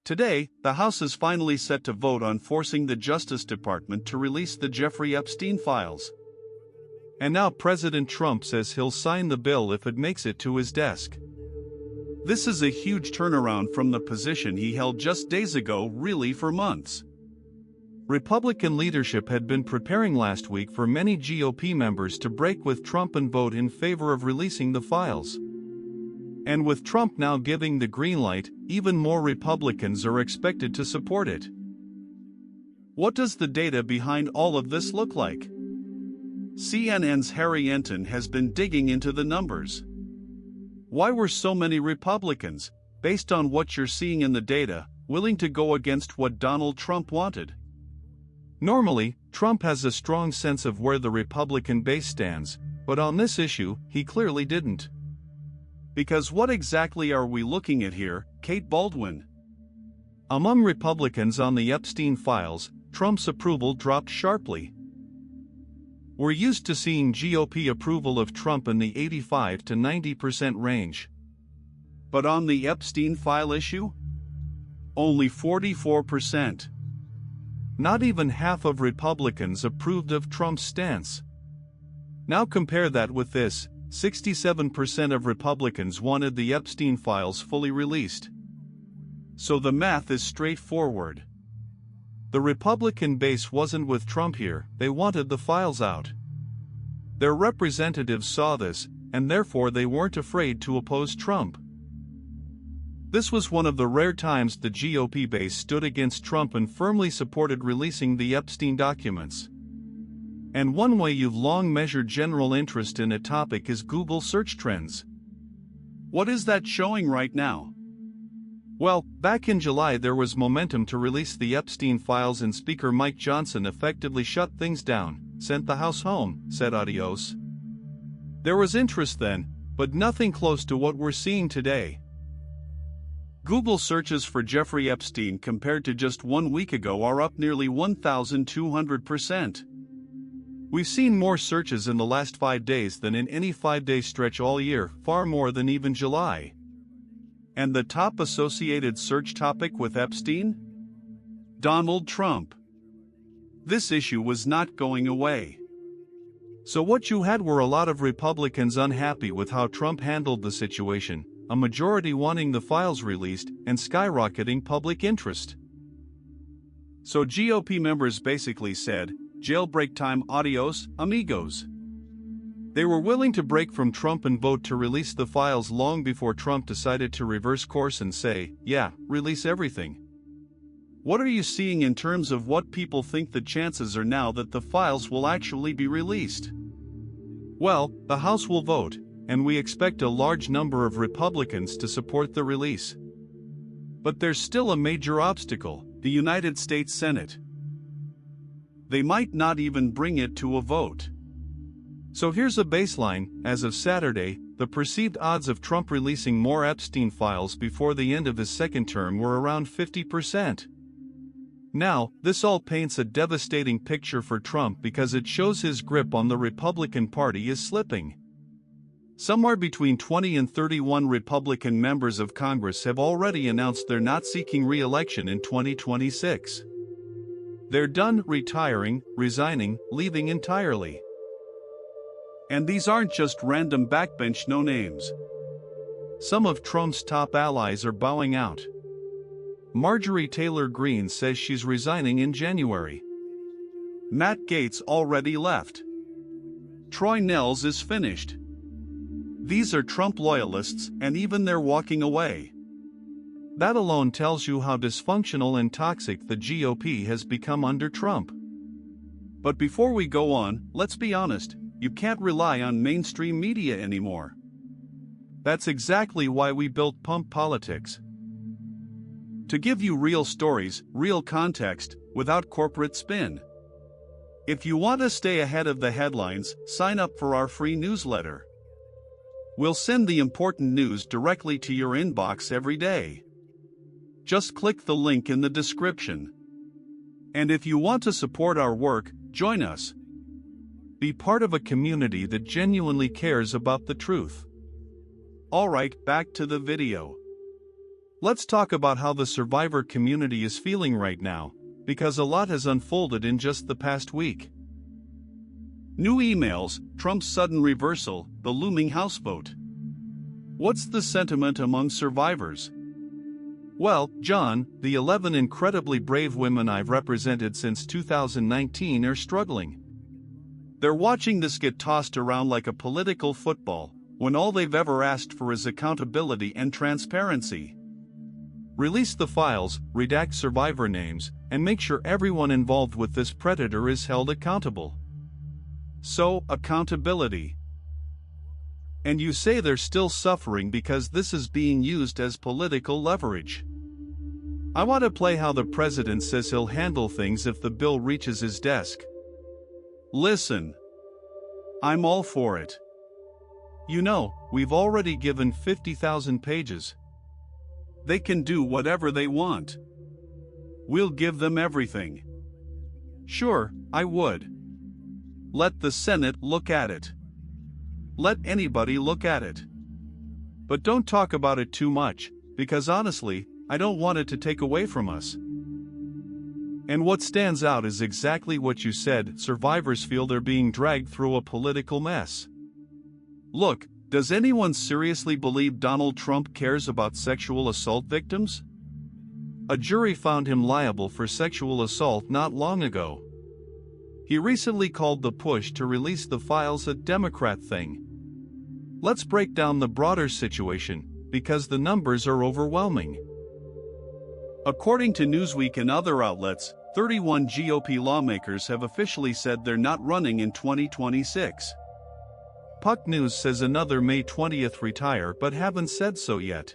Today, the House is finally set to vote on forcing the Justice Department to release the Jeffrey Epstein files. And now President Trump says he'll sign the bill if it makes it to his desk. This is a huge turnaround from the position he held just days ago, really for months. Republican leadership had been preparing last week for many GOP members to break with Trump and vote in favor of releasing the files. And with Trump now giving the green light, even more Republicans are expected to support it. What does the data behind all of this look like? CNN's Harry Enton has been digging into the numbers. Why were so many Republicans, based on what you're seeing in the data, willing to go against what Donald Trump wanted? Normally, Trump has a strong sense of where the Republican base stands, but on this issue, he clearly didn't. Because what exactly are we looking at here, Kate Baldwin? Among Republicans on the Epstein files, Trump's approval dropped sharply. We're used to seeing GOP approval of Trump in the 85 to 90% range. But on the Epstein file issue? Only 44%. Not even half of Republicans approved of Trump's stance. Now compare that with this: 67% of Republicans wanted the Epstein files fully released. So the math is straightforward. The Republican base wasn't with Trump here, they wanted the files out. Their representatives saw this, and therefore they weren't afraid to oppose Trump. This was one of the rare times the GOP base stood against Trump and firmly supported releasing the Epstein documents. And one way you've long measured general interest in a topic is Google search trends. What is that showing right now? Well, back in July there was momentum to release the Epstein files and Speaker Mike Johnson effectively shut things down, sent the House home, said adios. There was interest then, but nothing close to what we're seeing today. Google searches for Jeffrey Epstein compared to just 1 week ago are up nearly 1,200%. We've seen more searches in the last 5 days than in any 5-day stretch all year, far more than even July. And the top associated search topic with Epstein? Donald Trump. This issue was not going away. So what you had were a lot of Republicans unhappy with how Trump handled the situation, a majority wanting the files released, and skyrocketing public interest. So GOP members basically said, "Jailbreak time, adios, amigos." They were willing to break from Trump and vote to release the files long before Trump decided to reverse course and say, "Yeah, release everything." What are you seeing in terms of what people think the chances are now that the files will actually be released? Well, the House will vote, and we expect a large number of Republicans to support the release. But there's still a major obstacle: the United States Senate. They might not even bring it to a vote. So here's a baseline: as of Saturday, the perceived odds of Trump releasing more Epstein files before the end of his second term were around 50%. Now, this all paints a devastating picture for Trump because it shows his grip on the Republican Party is slipping. Somewhere between 20 and 31 Republican members of Congress have already announced they're not seeking re-election in 2026. They're done retiring, resigning, leaving entirely. And these aren't just random backbench no-names. Some of Trump's top allies are bowing out. Marjorie Taylor Greene says she's resigning in January. Matt Gaetz already left. Troy Nehls is finished. These are Trump loyalists, and even they're walking away. That alone tells you how dysfunctional and toxic the GOP has become under Trump. But before we go on, let's be honest, you can't rely on mainstream media anymore. That's exactly why we built Pump Politics. To give you real stories, real context, without corporate spin. If you want to stay ahead of the headlines, sign up for our free newsletter. We'll send the important news directly to your inbox every day. Just click the link in the description. And if you want to support our work, join us. Be part of a community that genuinely cares about the truth. Alright, back to the video. Let's talk about how the survivor community is feeling right now, because a lot has unfolded in just the past week. New emails, Trump's sudden reversal, the looming House vote. What's the sentiment among survivors? Well, John, the 11 incredibly brave women I've represented since 2019 are struggling. They're watching this get tossed around like a political football, when all they've ever asked for is accountability and transparency. Release the files, redact survivor names, and make sure everyone involved with this predator is held accountable. So, accountability. And you say they're still suffering because this is being used as political leverage. I want to play how the president says he'll handle things if the bill reaches his desk. Listen. I'm all for it. You know, we've already given 50,000 pages. They can do whatever they want. We'll give them everything. Sure, I would. Let the Senate look at it. Let anybody look at it. But don't talk about it too much, because honestly, I don't want it to take away from us. And what stands out is exactly what you said: survivors feel they're being dragged through a political mess. Look, does anyone seriously believe Donald Trump cares about sexual assault victims? A jury found him liable for sexual assault not long ago. He recently called the push to release the files a Democrat thing. Let's break down the broader situation, because the numbers are overwhelming. According to Newsweek and other outlets, 31 GOP lawmakers have officially said they're not running in 2026. Puck News says another May 20th retire but haven't said so yet.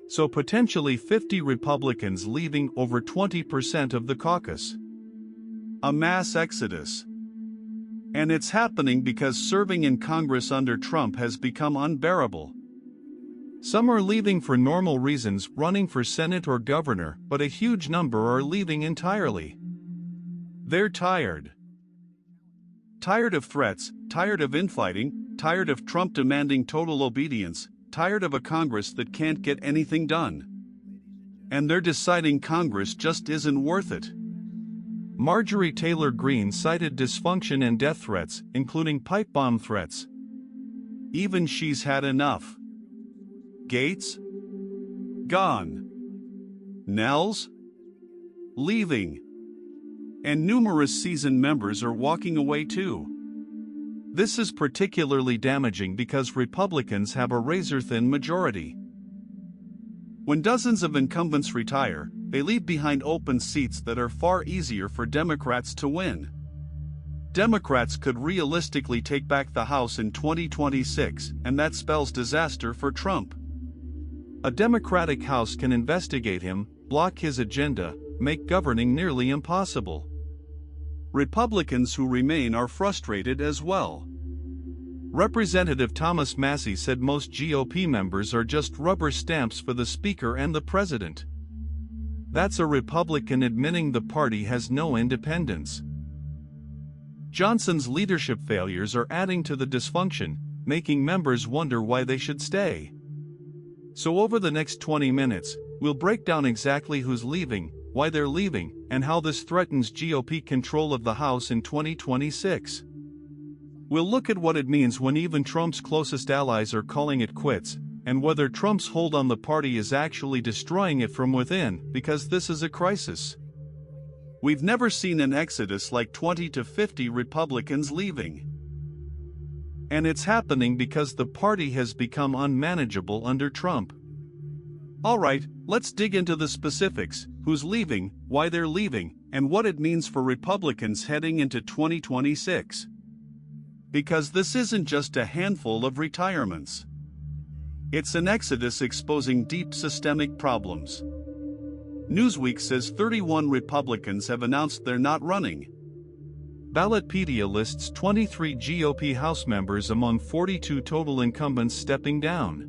So potentially 50 Republicans leaving, over 20% of the caucus. A mass exodus. And it's happening because serving in Congress under Trump has become unbearable. Some are leaving for normal reasons, running for Senate or governor, but a huge number are leaving entirely. They're tired. Tired of threats, tired of infighting, tired of Trump demanding total obedience, tired of a Congress that can't get anything done. And they're deciding Congress just isn't worth it. Marjorie Taylor Greene cited dysfunction and death threats, including pipe bomb threats. Even she's had enough. Gates? Gone. Nels? Leaving. And numerous seasoned members are walking away too. This is particularly damaging because Republicans have a razor-thin majority. When dozens of incumbents retire, they leave behind open seats that are far easier for Democrats to win. Democrats could realistically take back the House in 2026, and that spells disaster for Trump. A Democratic House can investigate him, block his agenda, make governing nearly impossible. Republicans who remain are frustrated as well. Representative Thomas Massie said most GOP members are just rubber stamps for the Speaker and the President. That's a Republican admitting the party has no independence. Johnson's leadership failures are adding to the dysfunction, making members wonder why they should stay. So over the next 20 minutes, we'll break down exactly who's leaving, why they're leaving, and how this threatens GOP control of the House in 2026. We'll look at what it means when even Trump's closest allies are calling it quits, and whether Trump's hold on the party is actually destroying it from within, because this is a crisis. We've never seen an exodus like 20 to 50 Republicans leaving. And it's happening because the party has become unmanageable under Trump. Alright, let's dig into the specifics: who's leaving, why they're leaving, and what it means for Republicans heading into 2026. Because this isn't just a handful of retirements. It's an exodus exposing deep systemic problems. Newsweek says 31 Republicans have announced they're not running. Ballotpedia lists 23 GOP House members among 42 total incumbents stepping down.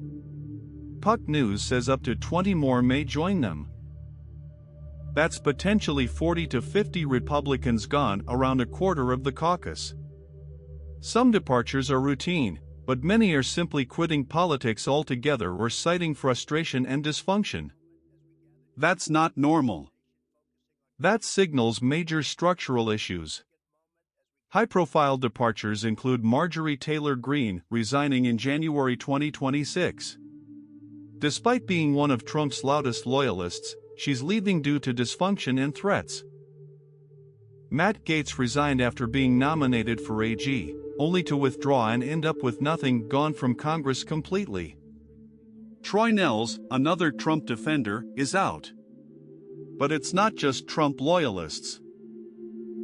Puck News says up to 20 more may join them. That's potentially 40 to 50 Republicans gone, around a quarter of the caucus. Some departures are routine, But many are simply quitting politics altogether or citing frustration and dysfunction. That's not normal. That signals major structural issues. High-profile departures include Marjorie Taylor Greene resigning in January 2026. Despite being one of Trump's loudest loyalists, she's leaving due to dysfunction and threats. Matt Gaetz resigned after being nominated for AG, only to withdraw and end up with nothing, gone from Congress completely. Troy Nehls, another Trump defender, is out. But it's not just Trump loyalists.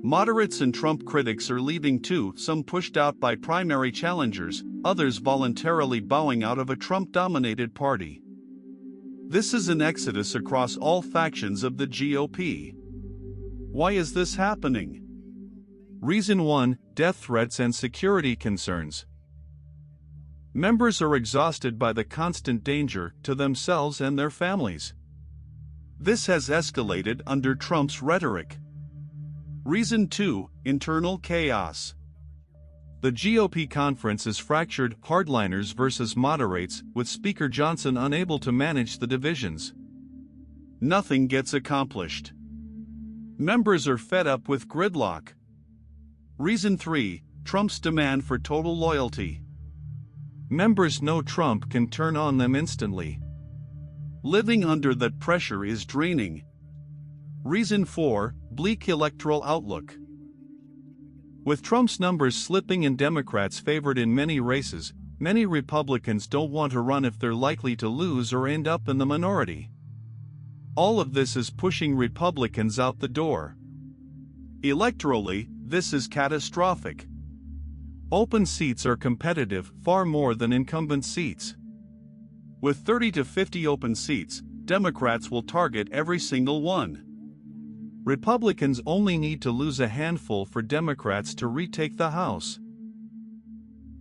Moderates and Trump critics are leaving too, some pushed out by primary challengers, others voluntarily bowing out of a Trump-dominated party. This is an exodus across all factions of the GOP. Why is this happening? Reason 1: death threats and security concerns. Members are exhausted by the constant danger to themselves and their families. This has escalated under Trump's rhetoric. Reason 2: internal chaos. The GOP conference is fractured, hardliners versus moderates, with Speaker Johnson unable to manage the divisions. Nothing gets accomplished. Members are fed up with gridlock. Reason 3: Trump's demand for total loyalty. Members know Trump can turn on them instantly. Living under that pressure is draining. Reason 4: bleak electoral outlook. With Trump's numbers slipping and Democrats favored in many races, many Republicans don't want to run if they're likely to lose or end up in the minority. All of this is pushing Republicans out the door. Electorally, this is catastrophic. Open seats are competitive far more than incumbent seats. With 30 to 50 open seats, Democrats will target every single one. Republicans only need to lose a handful for Democrats to retake the House.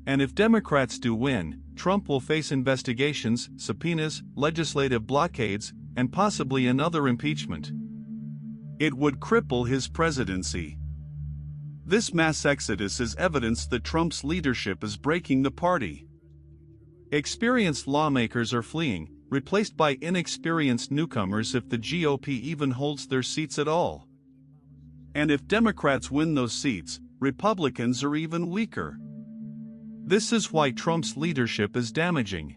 And if Democrats do win, Trump will face investigations, subpoenas, legislative blockades, and possibly another impeachment. It would cripple his presidency. This mass exodus is evidence that Trump's leadership is breaking the party. Experienced lawmakers are fleeing, replaced by inexperienced newcomers if the GOP even holds their seats at all. And if Democrats win those seats, Republicans are even weaker. This is why Trump's leadership is damaging.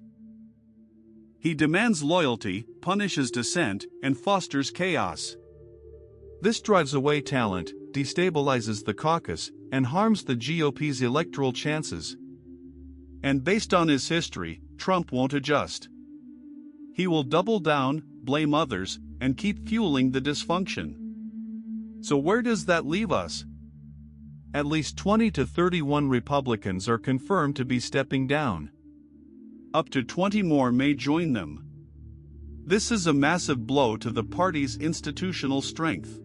He demands loyalty, punishes dissent, and fosters chaos. This drives away talent, destabilizes the caucus, and harms the GOP's electoral chances. And based on his history, Trump won't adjust. He will double down, blame others, and keep fueling the dysfunction. So where does that leave us? At least 20 to 31 Republicans are confirmed to be stepping down. Up to 20 more may join them. This is a massive blow to the party's institutional strength.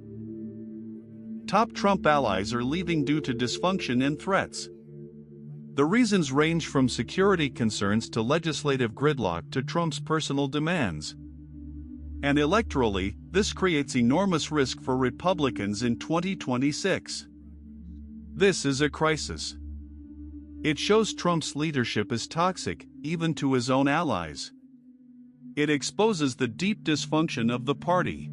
Top Trump allies are leaving due to dysfunction and threats. The reasons range from security concerns to legislative gridlock to Trump's personal demands. And electorally, this creates enormous risk for Republicans in 2026. This is a crisis. It shows Trump's leadership is toxic, even to his own allies. It exposes the deep dysfunction of the party.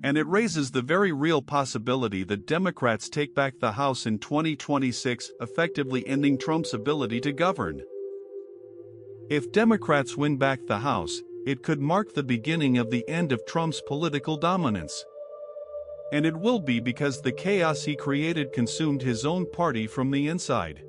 And it raises the very real possibility that Democrats take back the House in 2026, effectively ending Trump's ability to govern. If Democrats win back the House, it could mark the beginning of the end of Trump's political dominance. And it will be because the chaos he created consumed his own party from the inside.